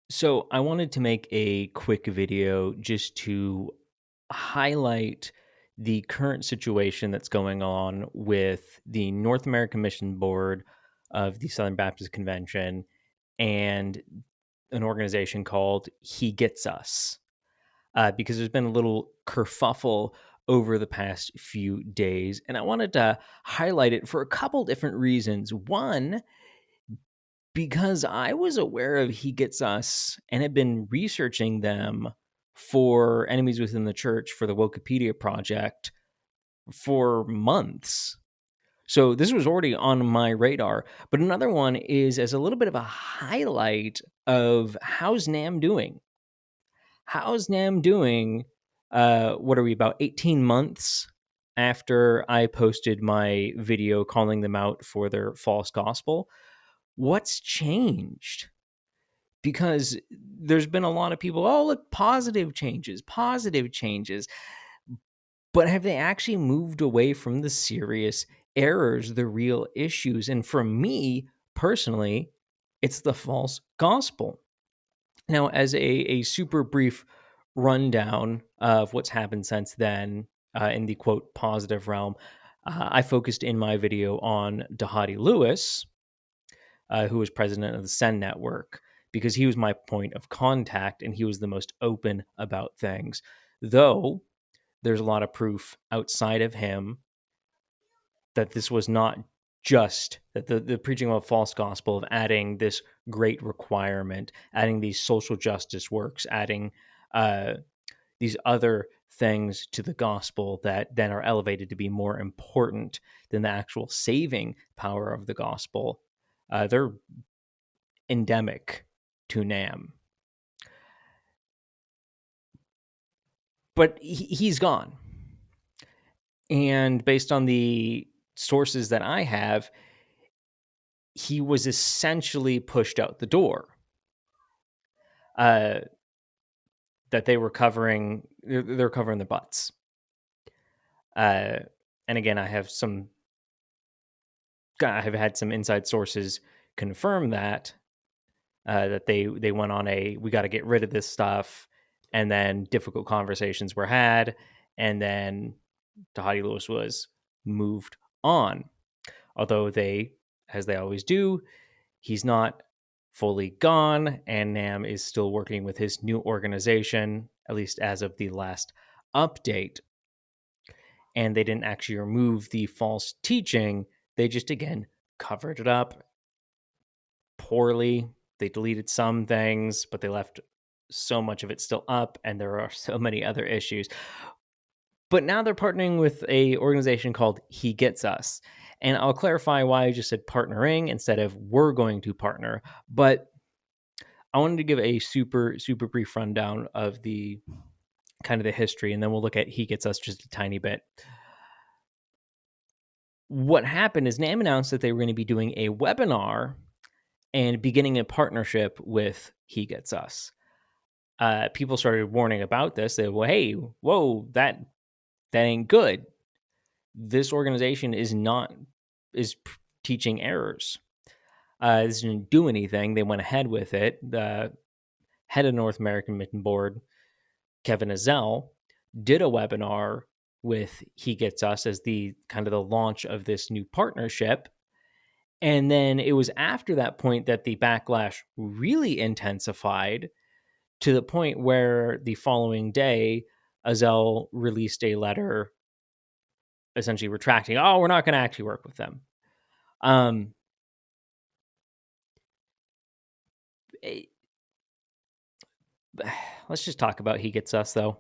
So I wanted to make a quick video just to highlight the current situation that's going on with the North American Mission Board of the Southern Baptist Convention and an organization called He Gets Us. Because there's been a little kerfuffle over the past few days, and I wanted to highlight it for a couple different reasons. One, because I was aware of He Gets Us and had been researching them for Enemies Within the Church for the Wikipedia project for months. So this was already on my radar. But another one is as a little bit of a highlight of how's NAM doing? How's NAM doing? What are we, about 18 months after I posted my video calling them out for their false gospel? What's changed? Because there's been a lot of people, oh, look, positive changes, positive changes. But have they actually moved away from the serious errors, the real issues? And for me personally, it's the false gospel. Now, as a super brief rundown of what's happened since then in the quote positive realm, I focused in my video on Dhati Lewis, who was president of the Send Network, because he was my point of contact and he was the most open about things. Though there's a lot of proof outside of him that this was not just that the preaching of a false gospel of adding this great requirement, adding these social justice works, adding these other things to the gospel that then are elevated to be more important than the actual saving power of the gospel. They're endemic to NAM. But he's gone. And based on the sources that I have, he was essentially pushed out the door. That they were covering, they're covering their butts. And again, I have had some inside sources confirm that they went on we got to get rid of this stuff, and then difficult conversations were had, and then Dhati Lewis was moved on. Although as they always do, he's not fully gone, and NAM is still working with his new organization, at least as of the last update. And they didn't actually remove the false teaching. They just, again, covered it up poorly. They deleted some things, but they left so much of it still up, and there are so many other issues. But now they're partnering with a organization called He Gets Us. And I'll clarify why I just said partnering instead of we're going to partner. But I wanted to give a super, super brief rundown of the kind of the history, and then we'll look at He Gets Us just a tiny bit. What happened is NAM announced that they were going to be doing a webinar and beginning a partnership with He Gets Us. People started warning about this. They said, well, hey, whoa, that ain't good. This organization is teaching errors. This didn't do anything. They went ahead with it. The head of North American Mission Board, Kevin Ezell, did a webinar with He Gets Us as the kind of the launch of this new partnership. And then it was after that point that the backlash really intensified to the point where the following day, Ezell released a letter essentially retracting, oh, we're not going to actually work with them. Let's just talk about He Gets Us, though.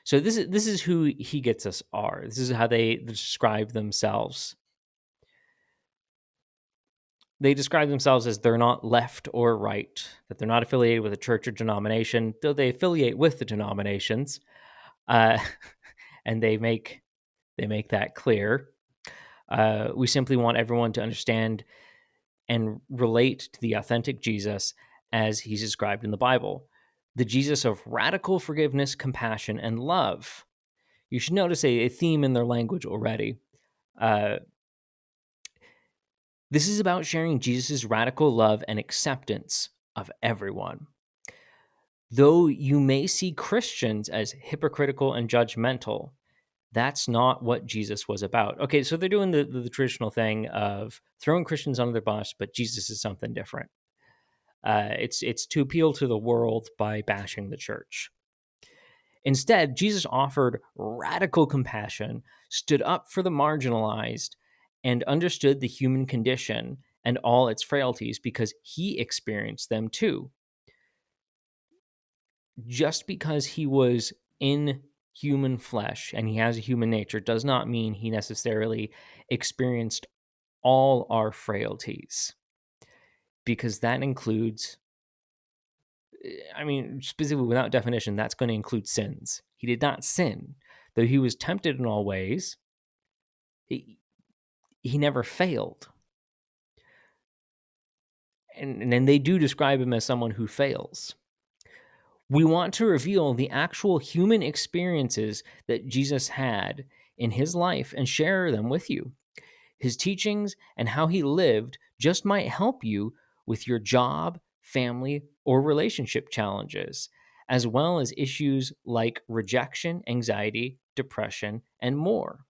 So this is who He Gets Us are. This is how they describe themselves. They describe themselves as they're not left or right, that they're not affiliated with a church or denomination, though they affiliate with the denominations, and they make that clear. We simply want everyone to understand and relate to the authentic Jesus as he's described in the Bible, the Jesus of radical forgiveness, compassion, and love. You should notice a theme in their language already. This is about sharing Jesus' radical love and acceptance of everyone. Though you may see Christians as hypocritical and judgmental, that's not what Jesus was about. Okay, so they're doing the traditional thing of throwing Christians under the bus, but Jesus is something different. It's to appeal to the world by bashing the church. Instead, Jesus offered radical compassion, stood up for the marginalized, and understood the human condition and all its frailties because he experienced them too. Just because he was in human flesh and he has a human nature does not mean he necessarily experienced all our frailties, because that includes, I mean, specifically without definition, that's going to include sins. He did not sin. Though he was tempted in all ways, he, he never failed. And they do describe him as someone who fails. We want to reveal the actual human experiences that Jesus had in his life and share them with you. His teachings and how he lived just might help you with your job, family, or relationship challenges, as well as issues like rejection, anxiety, depression, and more.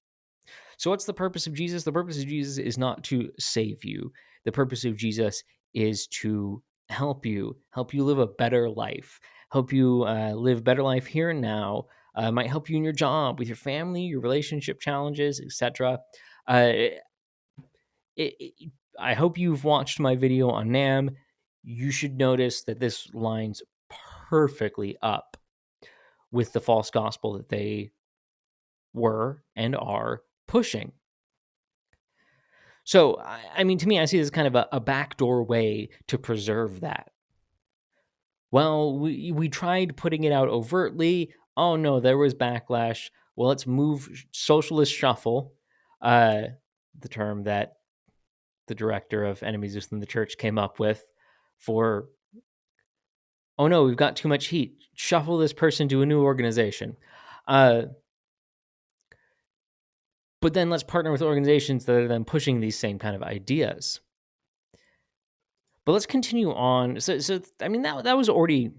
So, what's the purpose of Jesus? The purpose of Jesus is not to save you. The purpose of Jesus is to help you live a better life, help you live better life here and now. Might help you in your job, with your family, your relationship challenges, etc. Uh, I hope you've watched my video on NAMB. You should notice that this lines perfectly up with the false gospel that they were and are pushing. So, I mean, to me, I see this as kind of a backdoor way to preserve that. Well, we tried putting it out overtly. Oh no, there was backlash. Well, let's move socialist shuffle, the term that the director of Enemies Within the Church came up with for, oh no, we've got too much heat. Shuffle this person to a new organization. But then let's partner with organizations that are then pushing these same kind of ideas. But let's continue on. So I mean, that was already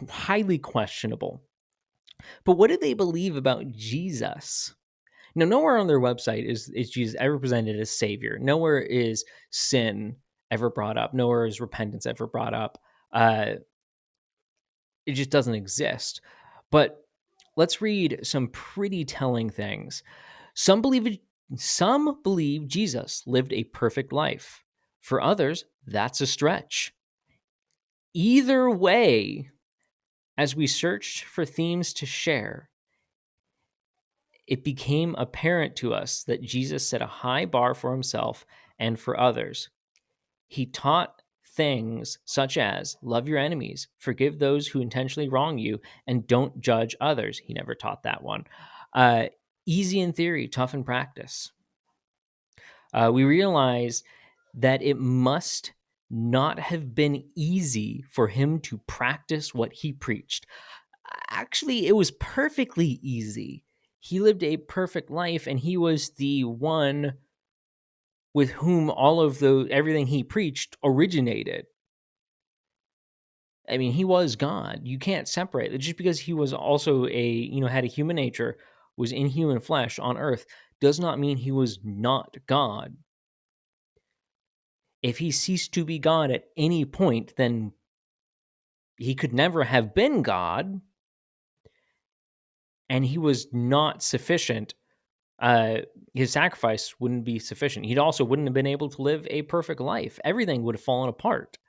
highly questionable. But what did they believe about Jesus? Now, nowhere on their website is Jesus ever presented as Savior. Nowhere is sin ever brought up. Nowhere is repentance ever brought up. It just doesn't exist. But let's read some pretty telling things. Some believe Jesus lived a perfect life. For others, that's a stretch. Either way, as we searched for themes to share, it became apparent to us that Jesus set a high bar for himself and for others. He taught things such as love your enemies, forgive those who intentionally wrong you, and don't judge others. He never taught that one. Easy in theory, tough in practice. We realize that it must not have been easy for him to practice what he preached. Actually, it was perfectly easy. He lived a perfect life, and he was the one with whom all of everything he preached originated. I mean, he was God. You can't separate it. Just because he was also had a human nature, was in human flesh on earth, does not mean he was not God. If he ceased to be God at any point, then he could never have been God, and he was not sufficient. His sacrifice wouldn't be sufficient. He also wouldn't have been able to live a perfect life. Everything would have fallen apart.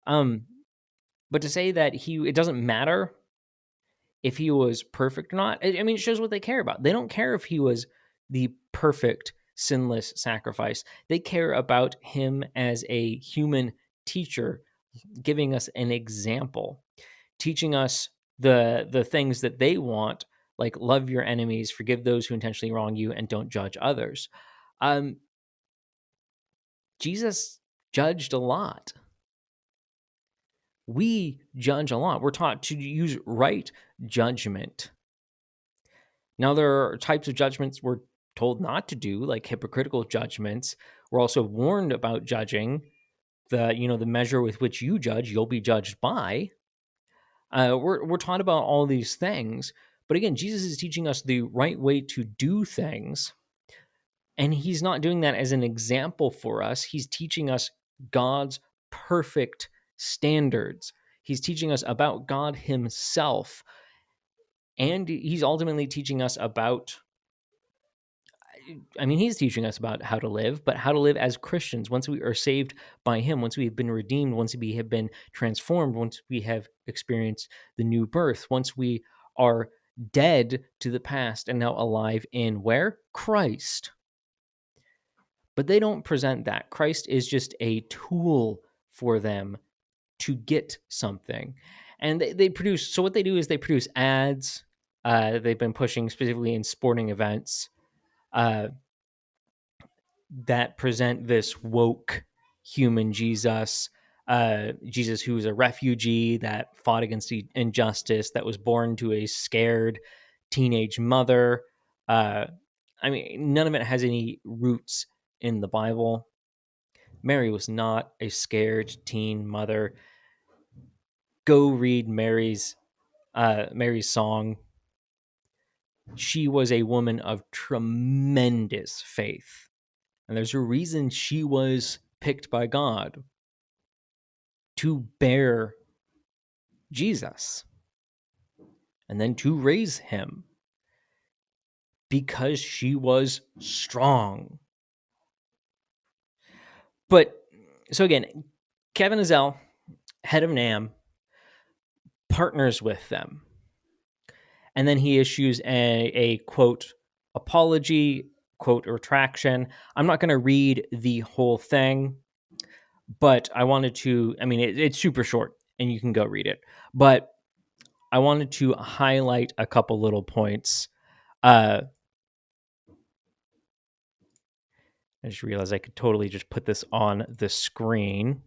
But to say that it doesn't matter if he was perfect or not, I mean, it shows what they care about. They don't care if he was the perfect, sinless sacrifice. They care about him as a human teacher, giving us an example, teaching us the things that they want, like love your enemies, forgive those who intentionally wrong you, and don't judge others. Jesus judged a lot. We judge a lot. We're taught to use right judgment. Now, there are types of judgments we're told not to do, like hypocritical judgments. We're also warned about judging. The measure with which you judge, you'll be judged by. We're taught about all these things, but again, Jesus is teaching us the right way to do things, and he's not doing that as an example for us. He's teaching us God's perfect standards. He's teaching us about God himself, and he's ultimately teaching us about, I mean, he's teaching us about how to live, but how to live as Christians once we are saved by him, once we have been redeemed, once we have been transformed, once we have experienced the new birth, once we are dead to the past and now alive in where? Christ. But they don't present that. Christ is just a tool for them to get something. And they produce, so what they do is they produce ads. They've been pushing specifically in sporting events. That present this woke human Jesus, Jesus who's a refugee that fought against injustice, that was born to a scared teenage mother. I mean, none of it has any roots in the Bible. Mary was not a scared teen mother. Go read Mary's song. She was a woman of tremendous faith. And there's a reason she was picked by God to bear Jesus and then to raise him, because she was strong. But so again, Kevin Ezell, head of NAMB, partners with them. And then he issues a quote apology, quote retraction. I'm not going to read the whole thing, but I wanted to, I mean, it's super short and you can go read it. But I wanted to highlight a couple little points. I just realized I could totally just put this on the screen.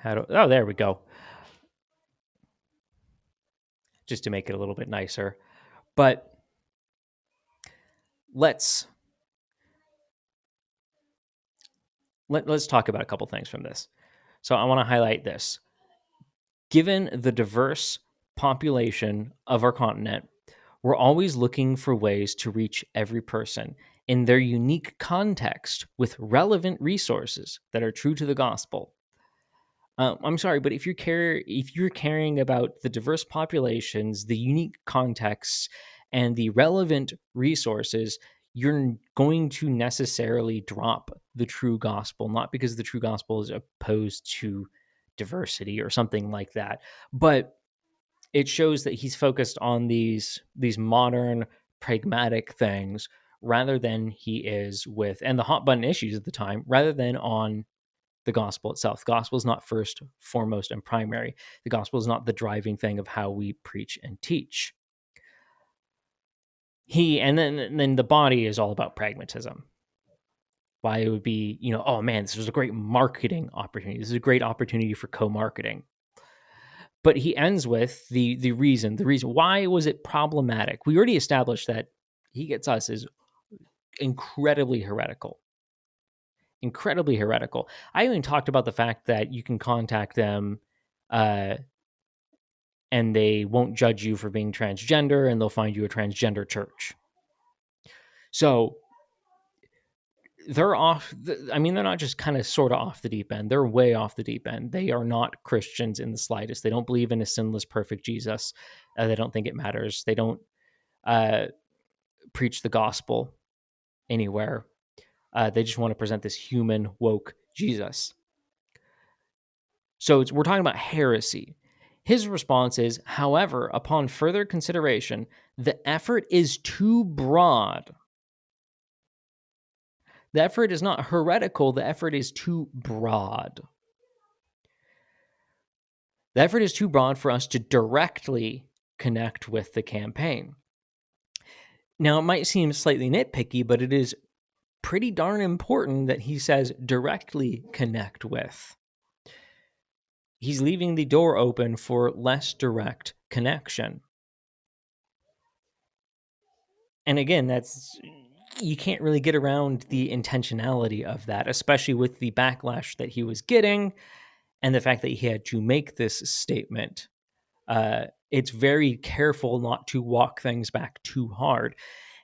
Oh, there we go. Just to make it a little bit nicer. But let's talk about a couple things from this. So I want to highlight this. Given the diverse population of our continent, we're always looking for ways to reach every person in their unique context with relevant resources that are true to the gospel. I'm sorry, but if you're caring about the diverse populations, the unique contexts, and the relevant resources, you're going to necessarily drop the true gospel, not because the true gospel is opposed to diversity or something like that, but it shows that he's focused on these modern pragmatic things rather than he is with, and the hot button issues at the time, rather than on the gospel itself. The gospel is not first, foremost, and primary. The gospel is not the driving thing of how we preach and teach. And then the body is all about pragmatism. Why it would be, oh man, this was a great marketing opportunity. This is a great opportunity for co-marketing. But he ends with the reason why was it problematic. We already established that he gets us is incredibly heretical. I even talked about the fact that you can contact them and they won't judge you for being transgender, and they'll find you a transgender church. So they're off. They're not just kind of sort of off the deep end. They're way off the deep end. They are not Christians in the slightest. They don't believe in a sinless, perfect Jesus. They don't think it matters. They don't preach the gospel anywhere. They just want to present this human, woke Jesus. So we're talking about heresy. His response is, however, upon further consideration, the effort is too broad. The effort is not heretical. The effort is too broad. The effort is too broad for us to directly connect with the campaign. Now, it might seem slightly nitpicky, but it is pretty darn important that he says directly connect with. He's leaving the door open for less direct connection. And again, you can't really get around the intentionality of that, especially with the backlash that he was getting and the fact that he had to make this statement. It's very careful not to walk things back too hard.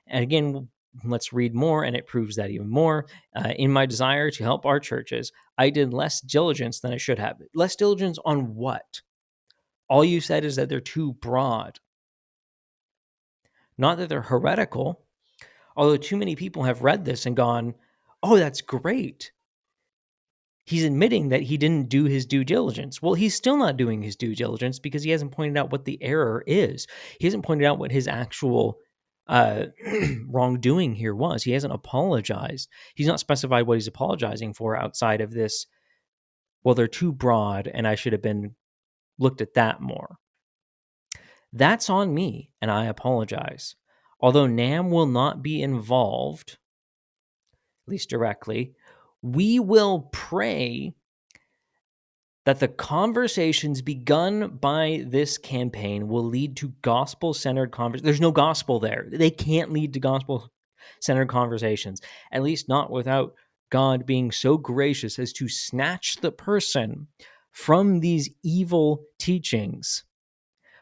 And again, let's read more, and it proves that even more. In my desire to help our churches, I did less diligence than I should have. Less diligence on what? All you said is that they're too broad, not that they're heretical. Although too many people have read this and gone, oh, that's great. He's admitting that he didn't do his due diligence. Well, he's still not doing his due diligence because he hasn't pointed out what the error is. He hasn't pointed out what his actual wrongdoing here was. He hasn't apologized. He's not specified what he's apologizing for outside of this. Well, they're too broad and I should have been looked at that more. That's on me and I apologize. Although NAMB will not be involved, at least directly, we will pray that the conversations begun by this campaign will lead to gospel-centered conversations. There's no gospel there. They can't lead to gospel-centered conversations, at least not without God being so gracious as to snatch the person from these evil teachings.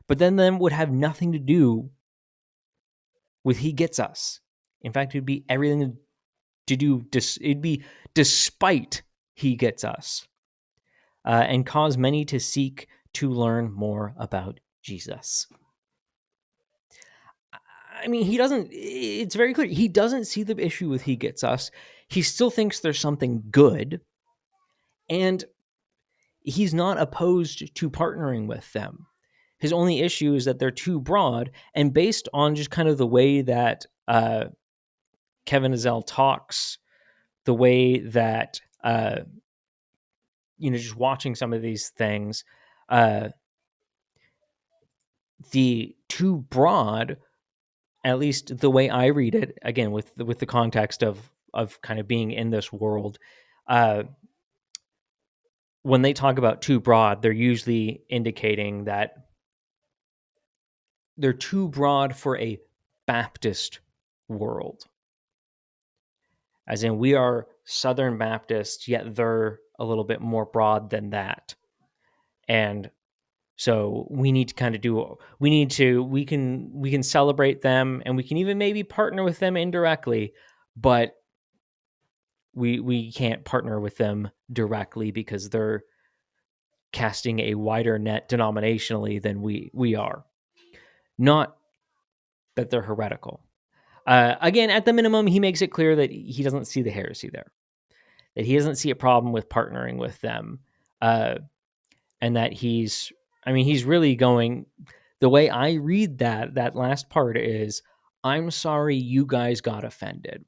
But then would have nothing to do with he gets us. In fact, it'd be everything to do, it'd be despite he gets us. And cause many to seek to learn more about Jesus. I mean, he doesn't, it's very clear. He doesn't see the issue with he gets us. He still thinks there's something good. And he's not opposed to partnering with them. His only issue is that they're too broad. And based on just kind of the way that Kevin Ezell talks, the way that, just watching some of these things, the too broad, at least the way I read it, again with the context of kind of being in this world, when they talk about too broad, they're usually indicating that they're too broad for a Baptist world. As in, we are Southern Baptist, yet they're a little bit more broad than that. And so we need to kind of we can celebrate them, and we can even maybe partner with them indirectly, but we can't partner with them directly because they're casting a wider net denominationally than we are. Not that they're heretical. Again, at the minimum, he makes it clear that he doesn't see the heresy there, that he doesn't see a problem with partnering with them, and that he's really going, the way I read that last part is, I'm sorry you guys got offended.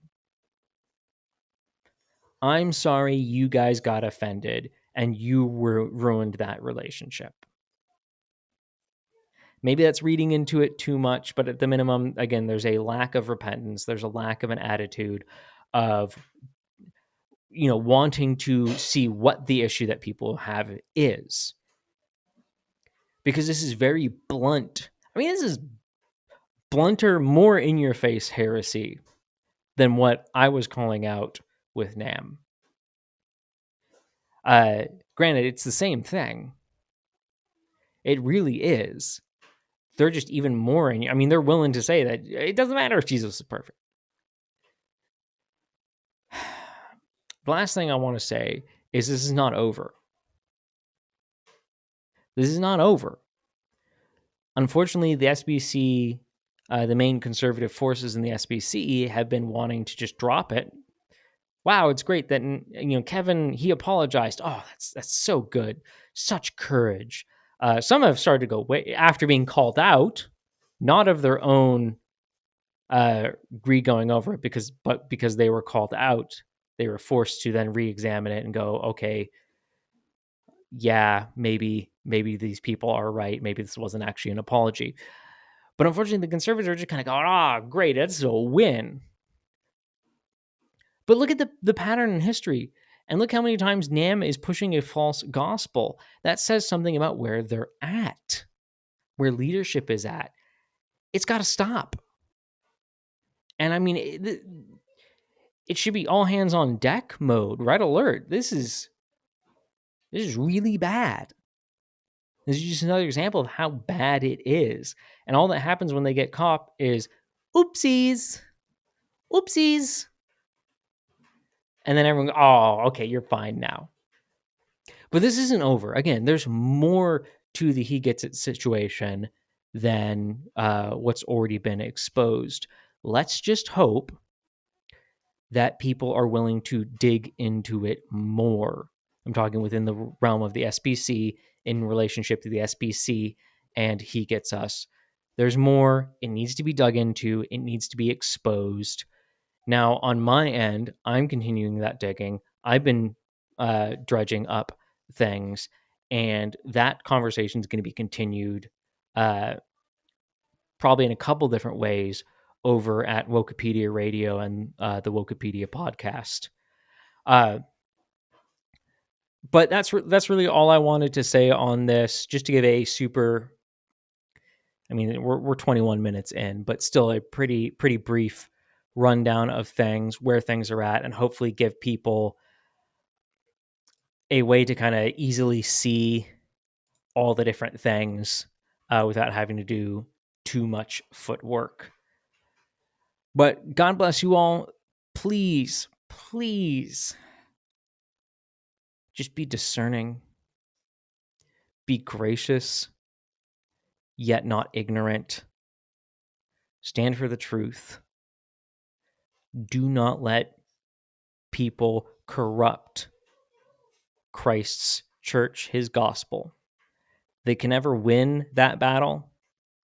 I'm sorry you guys got offended and you ruined that relationship. Maybe that's reading into it too much, but at the minimum, again, there's a lack of repentance. There's a lack of an attitude of, wanting to see what the issue that people have is. Because this is very blunt. I mean, this is blunter, more in your face heresy than what I was calling out with NAMB. Granted, it's the same thing. It really is. They're just even more they're willing to say that it doesn't matter if Jesus is perfect. The last thing I want to say is this is not over. This is not over. Unfortunately, the SBC, the main conservative forces in the SBC, have been wanting to just drop it. Wow, it's great that Kevin, he apologized. Oh, that's so good. Such courage. Some have started to go after being called out, not of their own going over it, because they were called out, they were forced to then re-examine it and go, okay, yeah, maybe these people are right. Maybe this wasn't actually an apology. But unfortunately, the conservatives are just kind of going, great, that's a win. But look at the pattern in history, and look how many times NAMB is pushing a false gospel. That says something about where they're at, where leadership is at. It's got to stop. And it should be all hands on deck mode. Red alert. This is really bad. This is just another example of how bad it is. And all that happens when they get caught is oopsies. Oopsies. And then everyone goes, oh, okay, you're fine now. But this isn't over. Again, there's more to the he gets it situation than what's already been exposed. Let's just hope that people are willing to dig into it more. I'm talking within the realm of the SBC in relationship to the SBC and he gets us. There's more. It needs to be dug into. It needs to be exposed. Now, on my end, I'm continuing that digging. I've been dredging up things, and that conversation is going to be continued probably in a couple different ways over at Wikipedia Radio and the Wikipedia podcast. But that's really all I wanted to say on this, just to give a super, I mean, we're 21 minutes in, but still a pretty brief rundown of things, where things are at, and hopefully give people a way to kind of easily see all the different things without having to do too much footwork. But God bless you all. Please, please, just be discerning, be gracious, yet not ignorant. Stand for the truth. Do not let people corrupt Christ's church, his gospel. They can never win that battle.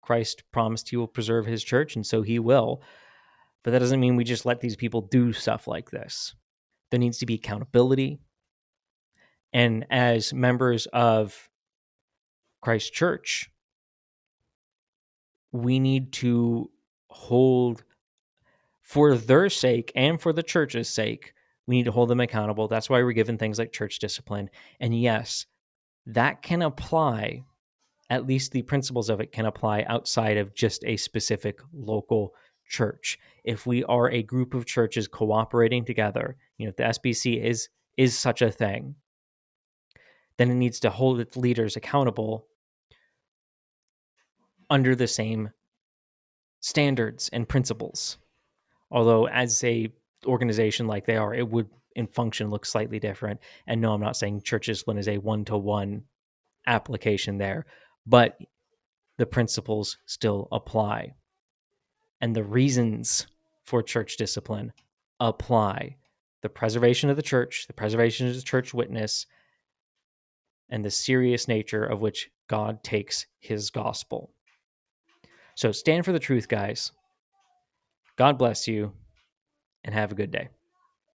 Christ promised he will preserve his church, and so he will. But that doesn't mean we just let these people do stuff like this. There needs to be accountability. And as members of Christ's church, we need to hold, for their sake and for the church's sake, we need to hold them accountable. That's why we're given things like church discipline. And yes, that can apply, at least the principles of it can apply outside of just a specific local church. If we are a group of churches cooperating together, if the SBC is such a thing, then it needs to hold its leaders accountable under the same standards and principles. Although as a organization like they are, it would in function look slightly different. And no, I'm not saying church discipline is a one-to-one application there, but the principles still apply. And the reasons for church discipline apply. The preservation of the church, the preservation of the church witness, and the serious nature of which God takes his gospel. So stand for the truth, guys. God bless you, and have a good day.